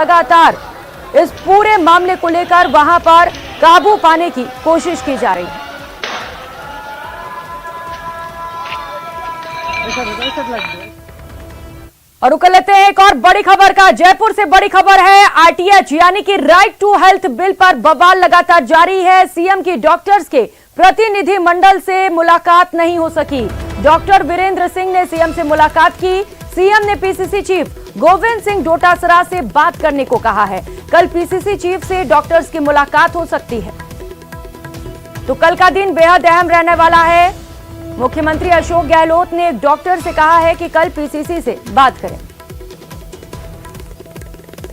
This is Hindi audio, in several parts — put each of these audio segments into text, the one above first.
लगातार इस पूरे मामले को लेकर वहां पर काबू पाने की कोशिश की जा रही है। और रुक लेते हैं एक और बड़ी खबर का। जयपुर से बड़ी खबर है। आरटीएच यानी कि राइट टू हेल्थ बिल पर बवाल लगातार जारी है। सीएम की डॉक्टर्स के प्रतिनिधि मंडल से मुलाकात नहीं हो सकी। डॉक्टर वीरेंद्र सिंह ने सीएम से मुलाकात की। सीएम ने पीसीसी चीफ गोविंद सिंह डोटासरा से बात करने को कहा है। कल पीसीसी चीफ से डॉक्टर्स की मुलाकात हो सकती है, तो कल का दिन बेहद अहम रहने वाला है। मुख्यमंत्री अशोक गहलोत ने एक डॉक्टर से कहा है कि कल पीसीसी से बात करें।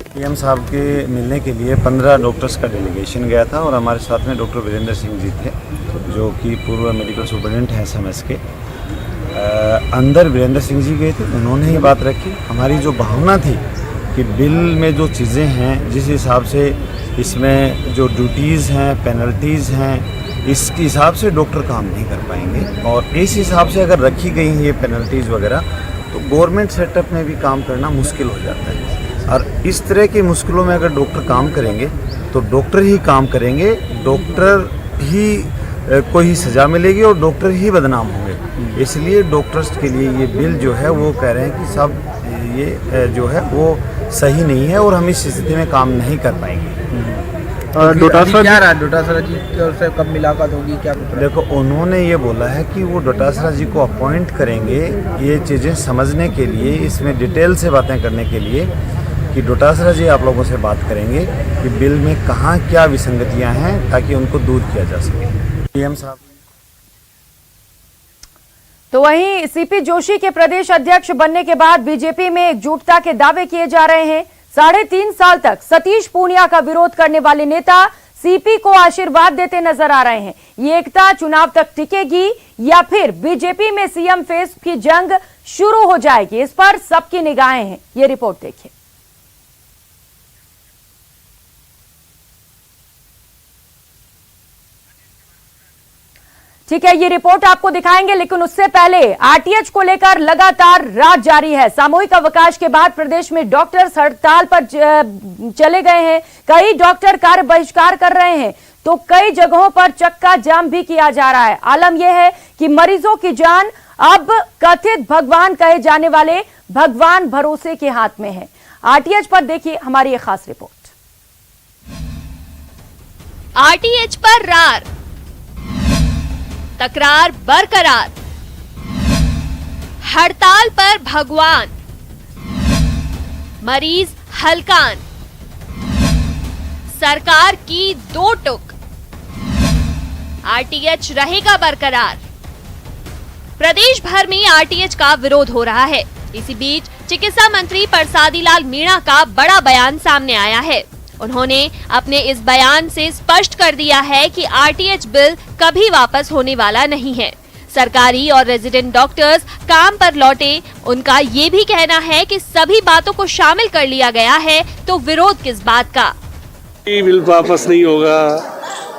सीएम साहब के मिलने के लिए 15 डॉक्टर्स का डेलीगेशन गया था और हमारे साथ में डॉक्टर वीरेंद्र सिंह जी थे, जो कि पूर्व मेडिकल सुपरिटेंडेंट हैं एसएमएस के। अंदर वीरेंद्र सिंह जी गए थे, उन्होंने ही बात रखी। हमारी जो भावना थी कि बिल में जो चीज़ें हैं, जिस हिसाब से इसमें जो ड्यूटीज़ हैं, पेनल्टीज़ हैं, इसके हिसाब से डॉक्टर काम नहीं कर पाएंगे। और इस हिसाब से अगर रखी गई हैं ये पेनल्टीज़ वगैरह, तो गवर्नमेंट सेटअप में भी काम करना मुश्किल हो जाता है। और इस तरह की मुश्किलों में अगर डॉक्टर काम करेंगे तो डॉक्टर ही काम करेंगे, डॉक्टर ही को ही सज़ा मिलेगी और डॉक्टर ही बदनाम होंगे। इसलिए डॉक्टर्स के लिए ये बिल जो है वो कह रहे हैं कि सब ये जो है वो सही नहीं है और हम इस स्थिति में काम नहीं कर पाएंगे। डोटासरा जी से कब मुलाकात होगी, क्या कुछ? देखो, उन्होंने ये बोला है कि वो डोटासरा जी को अपॉइंट करेंगे ये चीज़ें समझने के लिए, इसमें डिटेल से बातें करने के लिए, कि डोटासरा जी आप लोगों से बात करेंगे कि बिल में कहाँ क्या विसंगतियाँ हैं ताकि उनको दूर किया जा सके। पीएम साहब। तो वहीं सीपी जोशी के प्रदेश अध्यक्ष बनने के बाद बीजेपी में एकजुटता के दावे किए जा रहे हैं। 3.5 साल तक सतीश पूनिया का विरोध करने वाले नेता सीपी को आशीर्वाद देते नजर आ रहे हैं। ये एकता चुनाव तक टिकेगी या फिर बीजेपी में सीएम फेस की जंग शुरू हो जाएगी, इस पर सबकी निगाहें हैं। ये रिपोर्ट देखिए। ठीक है, ये रिपोर्ट आपको दिखाएंगे, लेकिन उससे पहले आरटीएच को लेकर लगातार रात जारी है। सामूहिक अवकाश के बाद प्रदेश में डॉक्टर्स हड़ताल पर चले गए हैं। कई डॉक्टर कार्य बहिष्कार कर रहे हैं, तो कई जगहों पर चक्का जाम भी किया जा रहा है। आलम यह है कि मरीजों की जान अब कथित भगवान कहे जाने वाले भगवान भरोसे के हाथ में है। आरटीएच पर देखिए हमारी ये खास रिपोर्ट। आरटीएच पर रार, तकरार बरकरार, हड़ताल पर भगवान, मरीज हलकान, सरकार की दो टुक, आरटीएच रहेगा बरकरार। प्रदेश भर में आरटीएच का विरोध हो रहा है। इसी बीच चिकित्सा मंत्री परसादी लाल मीणा का बड़ा बयान सामने आया है। उन्होंने अपने इस बयान से स्पष्ट कर दिया है कि आरटीएच बिल कभी वापस होने वाला नहीं है। सरकारी और रेजिडेंट डॉक्टर्स काम पर लौटे। उनका ये भी कहना है कि सभी बातों को शामिल कर लिया गया है, तो विरोध किस बात का? ये बिल वापस नहीं होगा,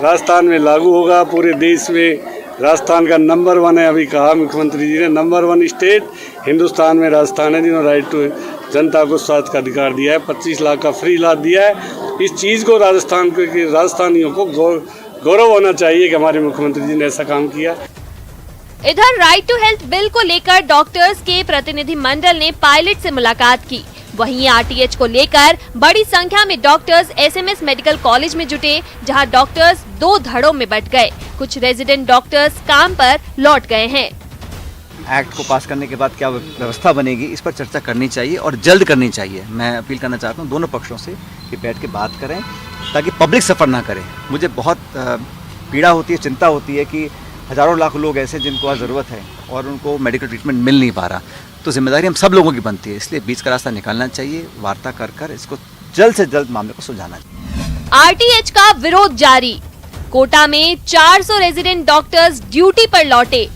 राजस्थान में लागू होगा। पूरे देश में राजस्थान का नंबर 1 है। अभी कहा मुख्यमंत्री जी ने, नंबर 1 स्टेट हिंदुस्तान में राजस्थान है, जिन्होंने राइट टू जनता को स्वास्थ्य का अधिकार दिया है। 25 लाख का फ्री इलाज दिया है। इस चीज़ को राजस्थानियों को गौरव होना चाहिए कि हमारे मुख्यमंत्री जी ने ऐसा काम किया। इधर राइट टू हेल्थ बिल को लेकर डॉक्टर्स के प्रतिनिधि मंडल ने पायलट से मुलाकात की। वहीं आरटीएच को लेकर बड़ी संख्या में डॉक्टर्स एसएमएस मेडिकल कॉलेज में जुटे, जहां डॉक्टर्स 2 धड़ों में बंट गए। कुछ रेजिडेंट डॉक्टर्स काम पर लौट गए हैं। एक्ट को पास करने के बाद क्या व्यवस्था बनेगी, इस पर चर्चा करनी चाहिए और जल्द करनी चाहिए। मैं अपील करना चाहता हूँ दोनों पक्षों से कि बैठ के बात करें ताकि पब्लिक सफ़र ना करे। मुझे बहुत पीड़ा होती है, चिंता होती है कि हज़ारों लाख लोग ऐसे जिनको आज ज़रूरत है और उनको मेडिकल ट्रीटमेंट मिल नहीं पा रहा। तो जिम्मेदारी हम सब लोगों की बनती है, इसलिए बीच का रास्ता निकालना चाहिए। वार्ता कर इसको जल्द से जल्द मामले को सुलझाना चाहिए। आरटीएच का विरोध जारी। कोटा में 400 रेजिडेंट डॉक्टर्स ड्यूटी पर लौटे।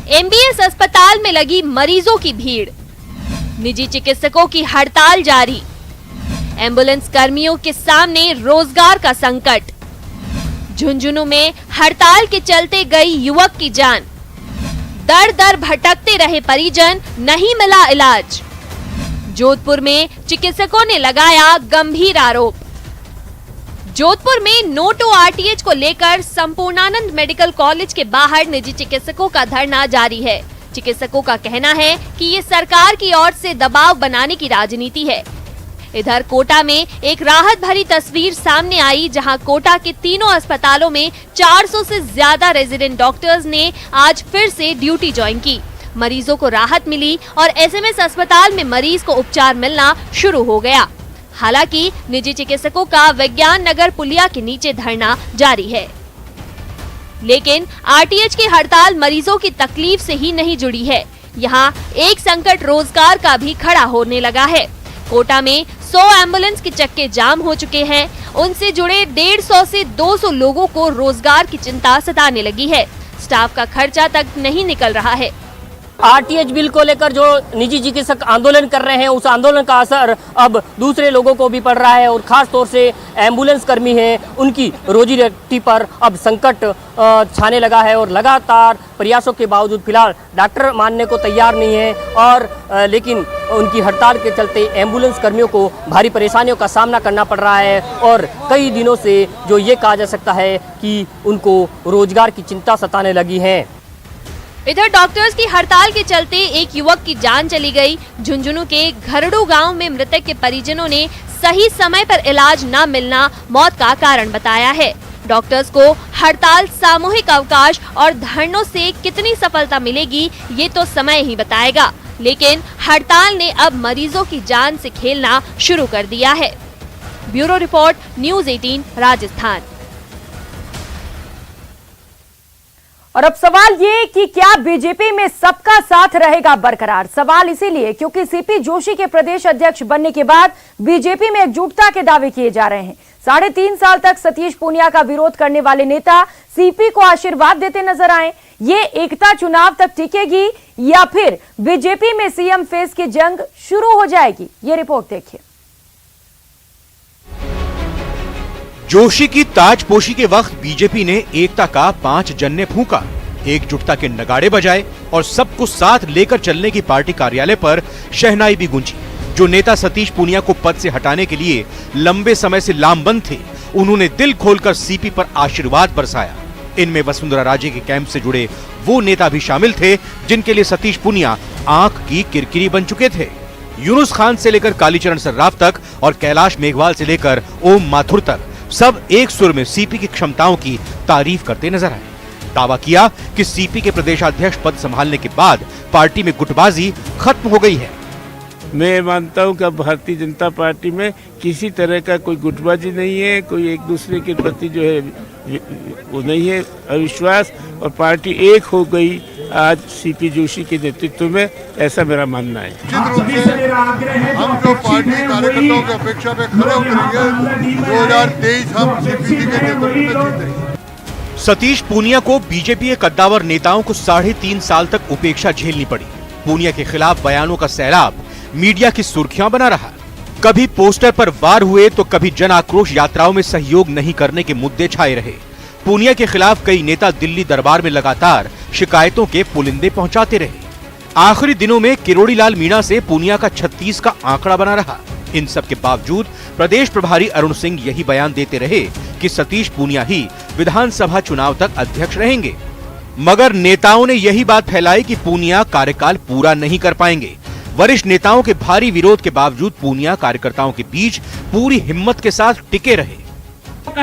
एमबीएस अस्पताल में लगी मरीजों की भीड़। निजी चिकित्सकों की हड़ताल जारी। एम्बुलेंस कर्मियों के सामने रोजगार का संकट। झुंझुनू में हड़ताल के चलते गई युवक की जान। दर दर भटकते रहे परिजन, नहीं मिला इलाज। जोधपुर में चिकित्सकों ने लगाया गंभीर आरोप। जोधपुर में नो टू आरटीएच को लेकर संपूर्णानंद मेडिकल कॉलेज के बाहर निजी चिकित्सकों का धरना जारी है। चिकित्सकों का कहना है कि ये सरकार की ओर से दबाव बनाने की राजनीति है। इधर कोटा में एक राहत भरी तस्वीर सामने आई, जहां कोटा के तीनों अस्पतालों में 400 से ज्यादा रेजिडेंट डॉक्टर्स ने आज फिर से ड्यूटी ज्वाइन की। मरीजों को राहत मिली और एसएमएस अस्पताल में मरीज को उपचार मिलना शुरू हो गया। हालांकि निजी चिकित्सकों का विज्ञान नगर पुलिया के नीचे धरना जारी है। लेकिन आरटीएच की हड़ताल मरीजों की तकलीफ से ही नहीं जुड़ी है। यहाँ एक संकट रोजगार का भी खड़ा होने लगा है। कोटा में 100 एम्बुलेंस के चक्के जाम हो चुके हैं। उनसे जुड़े 150 से 200 लोगों को रोजगार की चिंता सताने लगी है। स्टाफ का खर्चा तक नहीं निकल रहा है। आरटीएच बिल को लेकर जो निजी चिकित्सक आंदोलन कर रहे हैं, उस आंदोलन का असर अब दूसरे लोगों को भी पड़ रहा है और खास तौर से एम्बुलेंस कर्मी हैं, उनकी रोजी रोटी पर अब संकट छाने लगा है। और लगातार प्रयासों के बावजूद फिलहाल डॉक्टर मानने को तैयार नहीं है और लेकिन उनकी हड़ताल के चलते एम्बुलेंस कर्मियों को भारी परेशानियों का सामना करना पड़ रहा है और कई दिनों से जो ये कहा जा सकता है कि उनको रोजगार की चिंता सताने लगी है। इधर डॉक्टर्स की हड़ताल के चलते एक युवक की जान चली गई। झुंझुनू के घरड़ू गांव में मृतक के परिजनों ने सही समय पर इलाज न मिलना मौत का कारण बताया है। डॉक्टर्स को हड़ताल, सामूहिक अवकाश और धरनों से कितनी सफलता मिलेगी ये तो समय ही बताएगा। लेकिन हड़ताल ने अब मरीजों की जान से खेलना शुरू कर दिया है। Bureau report, news 18 Rajasthan. और अब सवाल ये कि क्या बीजेपी में सबका साथ रहेगा बरकरार। सवाल इसीलिए क्योंकि सीपी जोशी के प्रदेश अध्यक्ष बनने के बाद बीजेपी में एकजुटता के दावे किए जा रहे हैं। 3.5 साल तक सतीश पूनिया का विरोध करने वाले नेता सीपी को आशीर्वाद देते नजर आए। ये एकता चुनाव तक टिकेगी या फिर बीजेपी में सीएम फेस की जंग शुरू हो जाएगी, ये रिपोर्ट देखिए। जोशी की ताजपोशी के वक्त बीजेपी ने एकता का 5 जन्ने फूंका, एकजुटता के नगाड़े बजाए और सबको साथ लेकर चलने की पार्टी कार्यालय पर शहनाई भी गूंजी। जो नेता सतीश पूनिया को पद से हटाने के लिए लंबे समय से लामबंद थे, उन्होंने दिल खोलकर सीपी पर आशीर्वाद बरसाया। इनमें वसुंधरा राजे के कैंप से जुड़े वो नेता भी शामिल थे जिनके लिए सतीश पूनिया आंख की किरकिरी बन चुके थे। यूनुस खान से लेकर कालीचरण सर्राफ तक और कैलाश मेघवाल से लेकर ओम माथुर तक सब एक सुर में सीपी की क्षमताओं की तारीफ करते नजर आए। दावा किया कि सीपी के प्रदेशाध्यक्ष पद संभालने के बाद पार्टी में गुटबाजी खत्म हो गई है। मैं मानता हूं कि भारतीय जनता पार्टी में किसी तरह का कोई गुटबाजी नहीं है, कोई एक दूसरे के प्रति जो है वो नहीं है अविश्वास, और पार्टी एक हो गई आज सीपी जोशी के नेतृत्व में, ऐसा मेरा मानना है। हम जो पार्टी कार्यकर्ताओं की अपेक्षा में खड़े उतरेंगे, 2023 हम सीपी के नेतृत्व में जीतेंगे। सतीश पूनिया को बीजेपी के कद्दावर नेताओं को 3.5 साल तक उपेक्षा झेलनी पड़ी। पूनिया के खिलाफ बयानों का सैलाब मीडिया की सुर्खियां बना रहा। कभी पोस्टर पर वार हुए तो कभी जन आक्रोश यात्राओं में सहयोग नहीं करने के मुद्दे छाए रहे। पूनिया के खिलाफ कई नेता दिल्ली दरबार में लगातार शिकायतों के पुलिंदे पहुंचाते रहे। आखिरी दिनों में किरोड़ी लाल मीणा से पूनिया का 36 का आंकड़ा बना रहा। इन सब के बावजूद प्रदेश प्रभारी अरुण सिंह यही बयान देते रहे कि सतीश पूनिया ही विधानसभा चुनाव तक अध्यक्ष रहेंगे, मगर नेताओं ने यही बात फैलाई कि पूनिया कार्यकाल पूरा नहीं कर पाएंगे। वरिष्ठ नेताओं के भारी विरोध के बावजूद पूनिया कार्यकर्ताओं के बीच पूरी हिम्मत के साथ टिके रहे।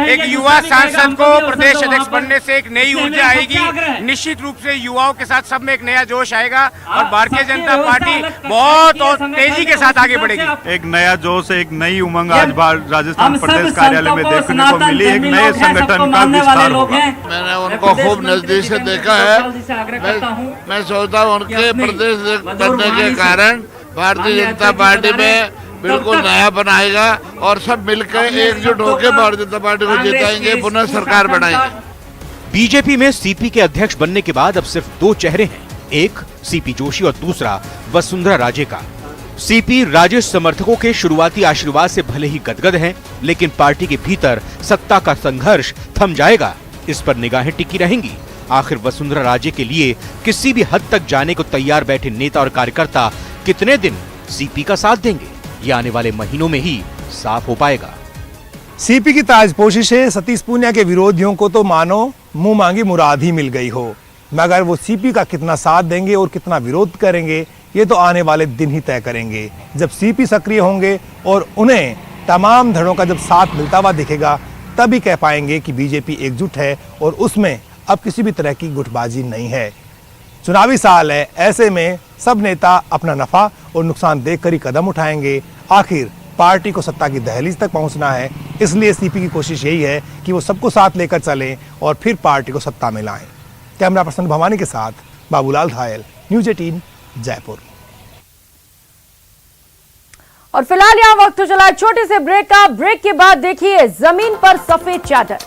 एक युवा सांसद को प्रदेश अध्यक्ष बनने से एक नई ऊर्जा आएगी। निश्चित रूप से युवाओं के साथ सब में एक नया जोश आएगा और भारतीय जनता पार्टी बहुत और तेजी के साथ आगे बढ़ेगी। एक नया जोश, एक नई उमंग आज राजस्थान प्रदेश कार्यालय में देखने को मिली। एक नए संगठन का विस्तार होगा। मैंने उनको खूब नजदीक से देखा है। मैं सोचता हूँ उनके प्रदेश बनने के कारण भारतीय जनता पार्टी में बिल्कुल नया बनाएगा और सब मिलकर एकजुट होकर भारतीय जनता पार्टी को जिताएंगे, पुनः सरकार बनाएंगे। बीजेपी में सीपी के अध्यक्ष बनने के बाद अब सिर्फ 2 चेहरे हैं, एक सीपी जोशी और दूसरा वसुंधरा राजे का। सीपी राजेश समर्थकों के शुरुआती आशीर्वाद से भले ही गदगद हैं, लेकिन पार्टी के भीतर सत्ता का संघर्ष थम जाएगा, इस पर निगाहें टिकी रहेंगी। आखिर वसुंधरा राजे के लिए किसी भी हद तक जाने को तैयार बैठे नेता और कार्यकर्ता कितने दिन सीपी का साथ देंगे, ये आने वाले महीनों में ही साफ हो पाएगा। सीपी की ताजपोशी से सतीश पूनिया के विरोधियों को तो मानो मुंह मांगी मुराद ही मिल गई हो, मगर वो सीपी का कितना साथ देंगे और कितना विरोध करेंगे ये तो आने वाले दिन ही तय करेंगे। जब सीपी सक्रिय होंगे और उन्हें तमाम धड़ों का जब साथ मिलता हुआ दिखेगा, तभी कह पाएंगे कि बीजेपी एकजुट है और उसमें अब किसी भी तरह की गुटबाजी नहीं है। चुनावी साल है, ऐसे में सब नेता अपना नफा और नुकसान देखकर ही कदम उठाएंगे। आखिर पार्टी को सत्ता की दहलीज तक पहुंचना है, इसलिए सीपी की कोशिश यही है कि वो सबको साथ लेकर चलें और फिर पार्टी को सत्ता में लाएं। कैमरा पर्सन भवानी के साथ बाबूलाल घायल, न्यूज़ 18 जयपुर। और फिलहाल यहाँ वक्त तो चला छोटे से ब्रेक का। ब्रेक के बाद देखिए जमीन पर सफेद चादर।